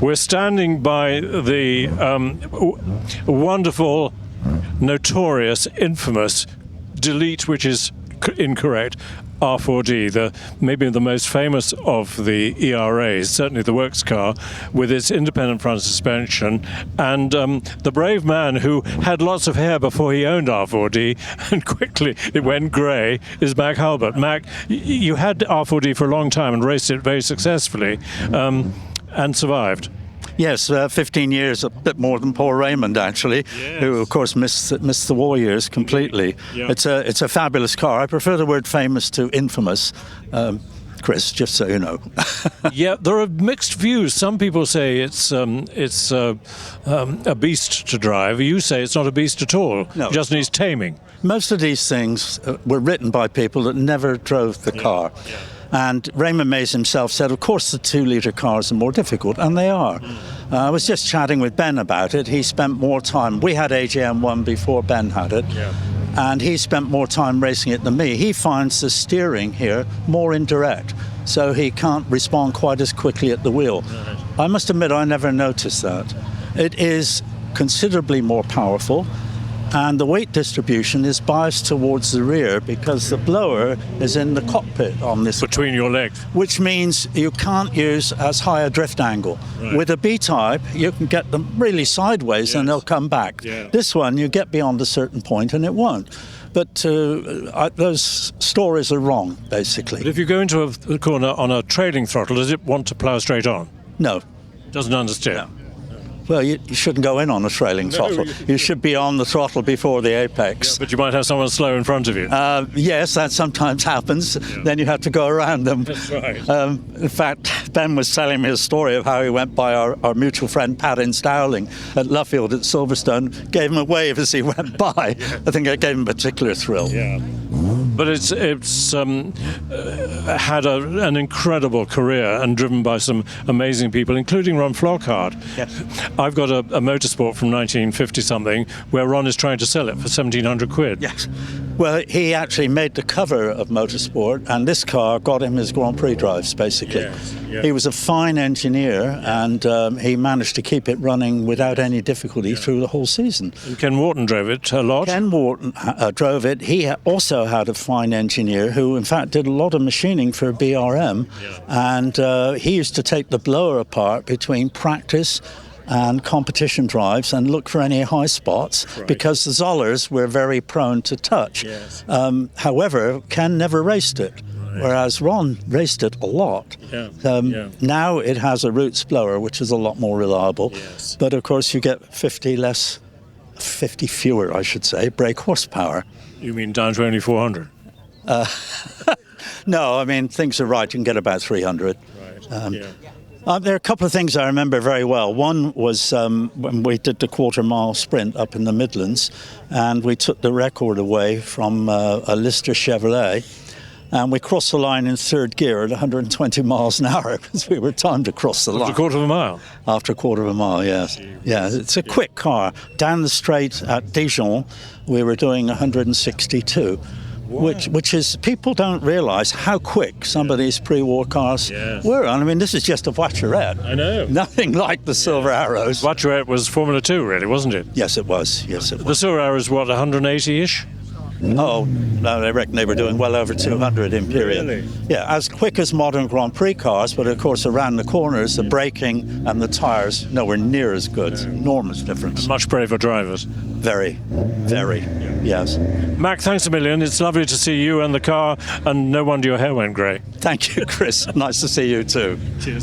We're standing by the wonderful, notorious, infamous, delete which is incorrect, R4D, maybe the most famous of the ERAs, certainly the works car, with its independent front suspension, and the brave man who had lots of hair before he owned R4D, and quickly it went grey, is Mac Hulbert. Mac, you had R4D for a long time and raced it very successfully, and survived. Yes, 15 years, a bit more than Paul Raymond, actually, yes. Who, of course, missed the war years completely. Yeah. It's a fabulous car. I prefer the word famous to infamous, Chris, just so you know. Yeah, there are mixed views. Some people say it's a beast to drive. You say it's not a beast at all. No, it just needs taming. Most of these things were written by people that never drove the car. Yeah. And Raymond Mays himself said, of course, the 2-litre cars are more difficult, and they are. I was just chatting with Ben about it. He spent more time. We had AGM1 before Ben had it, and he spent more time racing it than me. He finds the steering here more indirect, so he can't respond quite as quickly at the wheel. Right. I must admit, I never noticed that. It is considerably more powerful, and the weight distribution is biased towards the rear because the blower is in the cockpit on this. Between your legs. Which means you can't use as high a drift angle. Right. With a B-type, you can get them really sideways and they'll come back. Yeah. This one, you get beyond a certain point and it won't. But those stories are wrong, basically. But if you go into a corner on a trailing throttle, does it want to plough straight on? No. Doesn't understand. No. Well, you shouldn't go in on a trailing throttle. You should be on the throttle before the apex. Yeah, but you might have someone slow in front of you. Yes, that sometimes happens. Yeah. Then you have to go around them. That's right. In fact, Ben was telling me a story of how he went by our mutual friend Paddy Stowling at Luffield at Silverstone, gave him a wave as he went by. Yeah. I think it gave him a particular thrill. Yeah. But it's had an incredible career and driven by some amazing people, including Ron Flockhart. Yes. I've got a motorsport from 1950-something where Ron is trying to sell it for 1,700 quid. Yes. Well, he actually made the cover of Motorsport, and this car got him his Grand Prix drives, basically. Yes. Yeah. He was a fine engineer, and he managed to keep it running without any difficulty through the whole season. And Ken Wharton drove it a lot. Ken Wharton drove it. He also had a fine engineer who, in fact, did a lot of machining for BRM, and he used to take the blower apart between practice and competition drives and look for any high spots, because the Zollers were very prone to touch. Yes. However, Ken never raced it, whereas Ron raced it a lot. Yeah. Now it has a Roots blower, which is a lot more reliable, but of course you get 50 fewer, I should say, brake horsepower. You mean down to only 400? No, I mean, things are right. You can get about 300. Right. There are a couple of things I remember very well. One was when we did the quarter-mile sprint up in the Midlands, and we took the record away from a Lister Chevrolet, and we crossed the line in third gear at 120 miles an hour because we were timed to cross the line. After a quarter of a mile? After a quarter of a mile, yes. Yeah, it's a quick car. Down the straight at Dijon, we were doing 162. Wow. Which is, people don't realise how quick some of these pre-war cars were. I mean, this is just a voiturette. I know. Nothing like the Silver Arrows. Voiturette was Formula 2, really, wasn't it? Yes, it was. Yes, it was. The Silver Arrow is what, 180-ish? Oh, no, I reckon they were doing well over 200 in period. Really? Yeah, as quick as modern Grand Prix cars, but of course around the corners, the braking and the tyres nowhere near as good. Enormous difference. Much braver drivers. Very, very, yes. Mac, thanks a million. It's lovely to see you and the car, and no wonder your hair went grey. Thank you, Chris. Nice to see you too. Cheers.